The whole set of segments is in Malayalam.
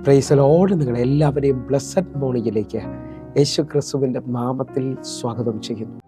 Praise the Lord. നിങ്ങളെല്ലാവരെയും ബ്ലെസ്സഡ് മോർണിംഗിലേക്ക് യേശു ക്രിസ്തുവിൻ്റെ നാമത്തിൽ സ്വാഗതം ചെയ്യുന്നു.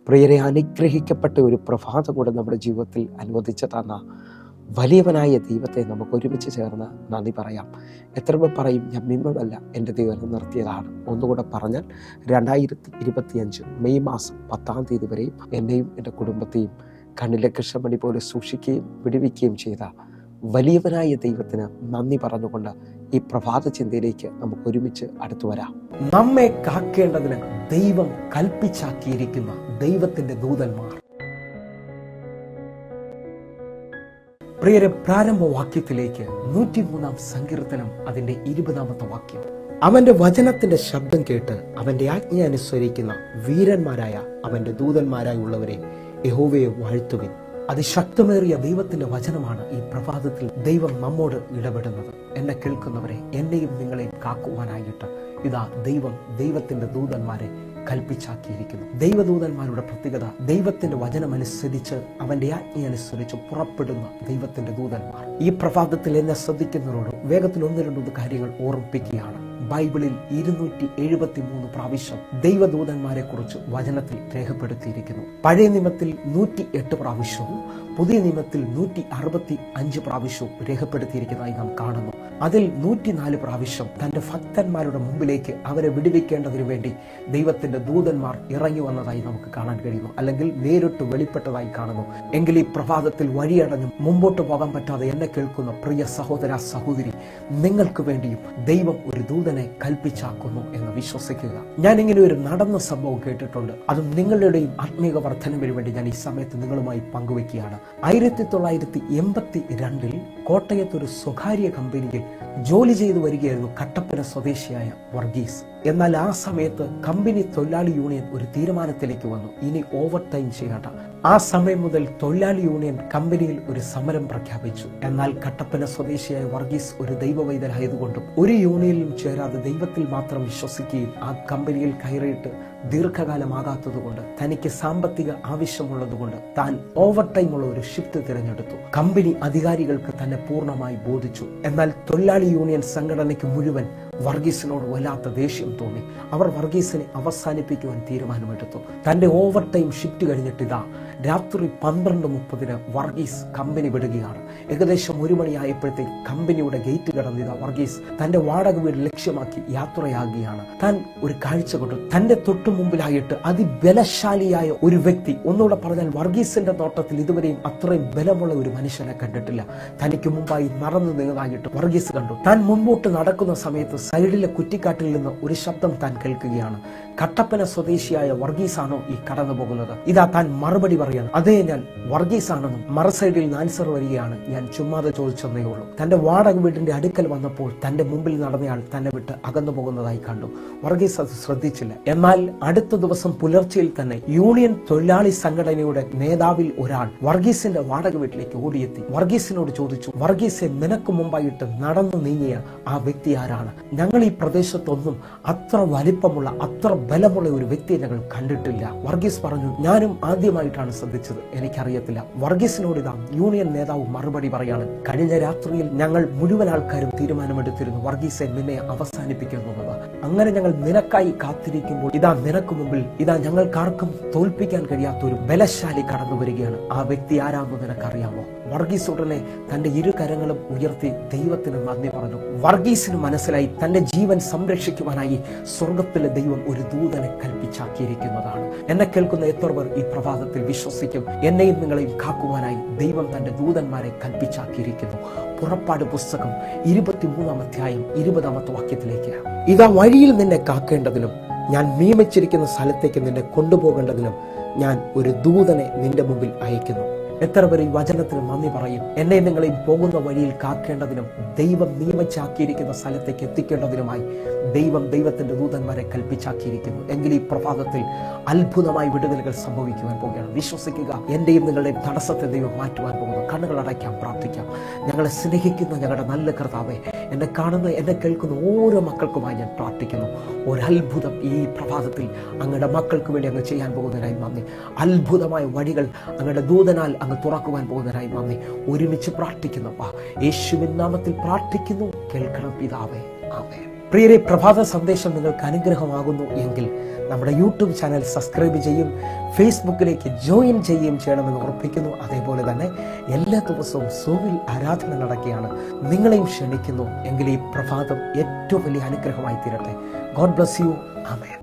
പ്രിയരെ, അനുഗ്രഹിക്കപ്പെട്ട ഒരു പ്രഭാതം കൂടെ നമ്മുടെ ജീവിതത്തിൽ അനുവദിച്ചു തന്ന വലിയവനായ ദൈവത്തെ നമുക്ക് ഒരുമിച്ച് ചേർന്ന് നന്ദി പറയാം. എത്ര പേർ പറയും, ഞാൻ മിമ്മതല്ല, എൻ്റെ ദൈവം നിർത്തിയതാണ്. ഒന്നുകൂടെ പറഞ്ഞാൽ 2025 മെയ് മാസം 10 തീയതി വരെയും എന്നെയും എൻ്റെ കുടുംബത്തെയും കണ്ണിലെ കൃഷ്ണമണി പോലെ സൂക്ഷിക്കുകയും വിടുവിക്കുകയും ചെയ്ത വലിയവനായ ദൈവത്തിന് നന്ദി പറഞ്ഞുകൊണ്ട് ഈ പ്രഭാത ചിന്തയിലേക്ക് നമുക്ക് ഒരുമിച്ച് അടുത്തു വരാം. നമ്മെ കാക്കേണ്ടതിന് ദൈവം കൽപ്പിച്ചാക്കിയിരിക്കുന്ന ദൈവത്തിന്റെ ദൂതന്മാർ. പ്രിയരെ, പ്രാരംഭവാക്യത്തിലേക്ക് 103 സങ്കീർത്തനം അതിന്റെ 20 വാക്യം. അവന്റെ വചനത്തിന്റെ ശബ്ദം കേട്ട് അവന്റെ ആജ്ഞ അനുസരിക്കുന്ന വീരന്മാരായ അവന്റെ ദൂതന്മാരായുള്ളവരെ യഹോവയെ വാഴ്ത്തുവിൻ. അതിശക്തമേറിയ ദൈവത്തിന്റെ വചനമാണ് ഈ പ്രഭാതത്തിൽ ദൈവം നമ്മോട് ഇടപെടുന്നത്. എന്നെ കേൾക്കുന്നവരെ, എന്നെയും നിങ്ങളെയും കാക്കുവാനായിട്ട് ഇതാ ദൈവത്തിന്റെ ദൂതന്മാരെ കൽപ്പിച്ചാക്കിയിരിക്കുന്നു. ദൈവദൂതന്മാരുടെ പ്രത്യേകത, ദൈവത്തിന്റെ വചനമനുസരിച്ച് അവന്റെ ആജ്ഞ അനുസരിച്ച് പുറപ്പെടുന്ന ദൈവത്തിന്റെ ദൂതന്മാർ. ഈ പ്രഭാതത്തിൽ എന്നെ ശ്രദ്ധിക്കുന്നവരോട് വേഗത്തിൽ 1-2 കാര്യങ്ങൾ ഓർമ്മിപ്പിക്കുകയാണ്. ബൈബിളിൽ 273 പ്രാവശ്യം ദൈവദൂതന്മാരെ കുറിച്ച് വചനത്തിൽ രേഖപ്പെടുത്തിയിരിക്കുന്നു. പഴയ നിയമത്തിൽ 108 പ്രാവശ്യവും പുതിയ നിയമത്തിൽ 165 പ്രാവശ്യവും രേഖപ്പെടുത്തിയിരിക്കുന്നതായി നാം കാണുന്നു. അതിൽ 104 പ്രാവശ്യം തന്റെ ഭക്തന്മാരുടെ മുമ്പിലേക്ക് അവരെ വിടുവിക്കേണ്ടതിനു വേണ്ടി ദൈവത്തിന്റെ ദൂതന്മാർ ഇറങ്ങി വന്നതായി നമുക്ക് കാണാൻ കഴിയുന്നു, അല്ലെങ്കിൽ നേരിട്ട് വെളിപ്പെട്ടതായി കാണുന്നു. എങ്കിൽ ഈ പ്രഭാതത്തിൽ വഴിയടഞ്ഞും മുമ്പോട്ട് പോകാൻ പറ്റാതെ എന്നെ കേൾക്കുന്ന പ്രിയ സഹോദര സഹോദരി, നിങ്ങൾക്ക് വേണ്ടിയും ദൈവം ഒരു ദൂതനെ കൽപ്പിച്ചാക്കുന്നു എന്ന് വിശ്വസിക്കുക. ഞാൻ ഇങ്ങനെ ഒരു നടന്ന സംഭവം കേട്ടിട്ടുണ്ട്. അതും നിങ്ങളുടെയും ആത്മീക വർധനവിന് വേണ്ടി ഞാൻ ഈ സമയത്ത് നിങ്ങളുമായി പങ്കുവെക്കുകയാണ്. 1982 കോട്ടയത്തൊരു സ്വകാര്യ കമ്പനിയിൽ ജോലി ചെയ്തു വരികയായിരുന്നു കട്ടപ്പന സ്വദേശിയായ വർഗീസ്. എന്നാൽ ആ സമയത്ത് കമ്പനി തൊഴിലാളി യൂണിയൻ ഒരു തീരുമാനത്തിലേക്ക് വന്നു, ഇനി ഓവർ ടൈം ചെയ്യണ്ട. ആ സമയം മുതൽ തൊഴിലാളി യൂണിയൻ കമ്പനിയിൽ ഒരു സമരം പ്രഖ്യാപിച്ചു. എന്നാൽ കട്ടപ്പന സ്വദേശിയായ വർഗീസ് ഒരു ദൈവവൈദ്യനായതുകൊണ്ടും ഒരു യൂണിയനിലും ചേരാതെ ദൈവത്തിൽ മാത്രം വിശ്വസിക്കുകയും ആ കമ്പനിയിൽ കയറിയിട്ട് ദീർഘകാലമാകാത്തതുകൊണ്ട് തനിക്ക് സാമ്പത്തിക ആവശ്യമുള്ളതുകൊണ്ട് താൻ ഓവർ ടൈമുള്ള ഒരു ഷിഫ്റ്റ് തിരഞ്ഞെടുത്തു. കമ്പനി അധികാരികൾക്ക് തന്നെ പൂർണ്ണമായി ബോധിച്ചു. എന്നാൽ തൊഴിലാളി യൂണിയൻ സംഘടനയ്ക്ക് മുഴുവൻ വർഗീസിനോട് വല്ലാത്ത ദേഷ്യം തോന്നി. അവർ വർഗീസിനെ അവസാനിപ്പിക്കുവാൻ തീരുമാനമെടുത്തു. തന്റെ ഓവർ ടൈം ഷിഫ്റ്റ് കഴിഞ്ഞിട്ടിതാ രാത്രി 12:30 വർഗീസ് കമ്പനി വിടുകയാണ്. ഏകദേശം 1 മണിയായപ്പോഴത്തേക്ക് കമ്പനിയുടെ ഗേറ്റ് കടന്നിതാ വർഗീസ് തന്റെ വാടക വീട് ലക്ഷ്യമാക്കി യാത്രയാകുകയാണ്. താൻ ഒരു കാഴ്ച കണ്ടു. തന്റെ തൊട്ടു മുമ്പിലായിട്ട് അതിബലശാലിയായ ഒരു വ്യക്തി, ഒന്നുകൂടെ പറഞ്ഞാൽ വർഗീസിന്റെ നോട്ടത്തിൽ ഇതുവരെയും അത്രയും ബലമുള്ള ഒരു മനുഷ്യനെ കണ്ടിട്ടില്ല. തനിക്ക് മുമ്പായി നടന്നു നീങ്ങാനായിട്ട് വർഗീസ് കണ്ടു. താൻ മുമ്പോട്ട് നടക്കുന്ന സമയത്ത് സൈഡിലെ കുറ്റിക്കാട്ടിൽ നിന്ന് ഒരു ശബ്ദം താൻ കേൾക്കുകയാണ്. കട്ടപ്പന സ്വദേശിയായ വർഗീസാണോ ഈ കടന്നു പോകുന്നത്? ഇതാ താൻ മറുപടി പറയാണ്, അതേ ഞാൻ വർഗീസാണെന്നും. മറുസൈഡിൽ ആൻസർ വരികയാണ്, ഞാൻ ചുമ്മാതെ ചോദിച്ചെന്നേ ഉള്ളൂ. തന്റെ വാടക വീടിന്റെ അടുക്കൽ വന്നപ്പോൾ തന്റെ മുമ്പിൽ നടന്നയാൾ തന്നെ വിട്ട് അകന്നു പോകുന്നതായി കണ്ടു. വർഗീസ് അത് ശ്രദ്ധിച്ചില്ല. എന്നാൽ അടുത്ത ദിവസം പുലർച്ചയിൽ തന്നെ യൂണിയൻ തൊഴിലാളി സംഘടനയുടെ നേതാവിൽ ഒരാൾ വർഗീസിന്റെ വാടക വീട്ടിലേക്ക് ഓടിയെത്തി വർഗീസിനോട് ചോദിച്ചു, വർഗീസെ, നിനക്ക് മുമ്പായിട്ട് നടന്നു നീങ്ങിയ ആ വ്യക്തി ആരാണ്? ഞങ്ങൾ ഈ പ്രദേശത്തൊന്നും അത്ര വലിപ്പമുള്ള അത്ര ബലമുള്ള ഒരു വ്യക്തിയെ ഞങ്ങൾ കണ്ടിട്ടില്ല. വർഗീസ് പറഞ്ഞു, ഞാനും ആദ്യമായിട്ടാണ് ശ്രദ്ധിച്ചത്, എനിക്കറിയത്തില്ല. വർഗീസിനോട് ഇതാ യൂണിയൻ നേതാവ് മറുപടി പറയാണ്, കഴിഞ്ഞ രാത്രിയിൽ ഞങ്ങൾ മുഴുവൻ ആൾക്കാരും തീരുമാനമെടുത്തിരുന്നു വർഗീസെ നിന്നെ അവസാനിപ്പിക്കുന്നുള്ളത്. അങ്ങനെ ഞങ്ങൾ നിനക്കായി കാത്തിരിക്കുമ്പോൾ ഇതാ നിനക്ക് മുമ്പിൽ ഇതാ ഞങ്ങൾക്കാർക്കും തോൽപ്പിക്കാൻ കഴിയാത്ത ഒരു ബലശാലി കടന്നു വരികയാണ്. ആ വ്യക്തി ആരാണെന്ന് നിനക്കറിയാമോ? വർഗീസ് ഉടനെ തന്റെ ഇരു കരങ്ങളും ഉയർത്തി ദൈവത്തിന് നന്ദി പറഞ്ഞു. വർഗീസിന് മനസ്സിലായി തന്റെ ജീവൻ സംരക്ഷിക്കുവാനായി സ്വർഗത്തിലെ ദൈവം ഒരു ദൂതനെ കൽപ്പിച്ചാക്കിയിരിക്കുന്നതാണ്. എന്നെ കേൾക്കുന്ന എത്ര പേർ ഈ പ്രഭാതത്തിൽ വിശ്വസിക്കും? എന്നെയും നിങ്ങളെയും കാക്കുവാനായി ദൈവം തന്റെ ദൂതന്മാരെ കൽപ്പിച്ചാക്കിയിരിക്കുന്നു. പുറപ്പാട് പുസ്തകം 23-ാം അധ്യായം 20-ാമത്തെ വാക്യത്തിലേക്ക്, ഇതാ വഴിയിൽ നിന്നെ കാക്കേണ്ടതിനും ഞാൻ നിയമിച്ചിരിക്കുന്ന സ്ഥലത്തേക്ക് നിന്നെ കൊണ്ടുപോകേണ്ടതിനും ഞാൻ ഒരു ദൂതനെ നിന്റെ മുമ്പിൽ അയക്കുന്നു. എത്ര പേർ ഈ വചനത്തിന് നന്ദി പറയും? എന്നെ നിങ്ങളെയും പോകുന്ന വഴിയിൽ കാക്കേണ്ടതിനും ദൈവം നിയമിച്ചാക്കിയിരിക്കുന്ന സ്ഥലത്തേക്ക് എത്തിക്കേണ്ടതിനുമായി ദൈവത്തിന്റെ ദൂതന്മാരെ കൽപ്പിച്ചാക്കിയിരിക്കുന്നു. എങ്കിൽ ഈ പ്രഭാതത്തിൽ അത്ഭുതമായി വിടുതലുകൾ സംഭവിക്കുവാൻ പോവുകയാണ്. വിശ്വസിക്കുക, എന്റെയും നിങ്ങളുടെയും തടസ്സത്തെ ദൈവം മാറ്റുവാൻ പോകുന്നു. കണ്ണുകൾ അടയ്ക്കാം, പ്രാർത്ഥിക്കാം. ഞങ്ങളെ സ്നേഹിക്കുന്ന ഞങ്ങളുടെ നല്ല കർത്താവേ, എന്നെ കാണുന്ന എന്നെ കേൾക്കുന്ന ഓരോ മക്കൾക്കുമായി ഞാൻ പ്രാർത്ഥിക്കുന്നു. ഒരത്ഭുതം ഈ പ്രഭാതത്തിൽ അങ്ങയുടെ മക്കൾക്ക് വേണ്ടി അങ്ങ് ചെയ്യാൻ പോകുന്നതിനായി നന്ദി. അത്ഭുതമായ വഴികൾ അങ്ങയുടെ ദൂതനാൽ അങ്ങ് തുറക്കുവാൻ പോകുന്നതിനായി നന്ദി. ഒരുമിച്ച് പ്രാർത്ഥിക്കുന്നപ്പാ, യേശുവിൻ നാമത്തിൽ പ്രാർത്ഥിക്കുന്നു. കേൾക്കണം പിതാവേ, ആമേൻ. പ്രിയരെ, പ്രഭാത സന്ദേശം നിങ്ങൾക്ക് അനുഗ്രഹമാകുന്നു എങ്കിൽ നമ്മുടെ യൂട്യൂബ് ചാനൽ സബ്സ്ക്രൈബ് ചെയ്യും, ഫേസ്ബുക്കിലേക്ക് ജോയിൻ ചെയ്യുകയും ചെയ്യണമെന്ന് ഉറപ്പിക്കുന്നു. അതേപോലെ തന്നെ എല്ലാ ദിവസവും സൂവിൽ ആരാധന നടക്കുകയാണ്, നിങ്ങളെയും ക്ഷണിക്കുന്നു. എങ്കിൽ ഈ പ്രഭാതം ഏറ്റവും വലിയ അനുഗ്രഹമായി തീരട്ടെ. God bless you. ആമേൻ.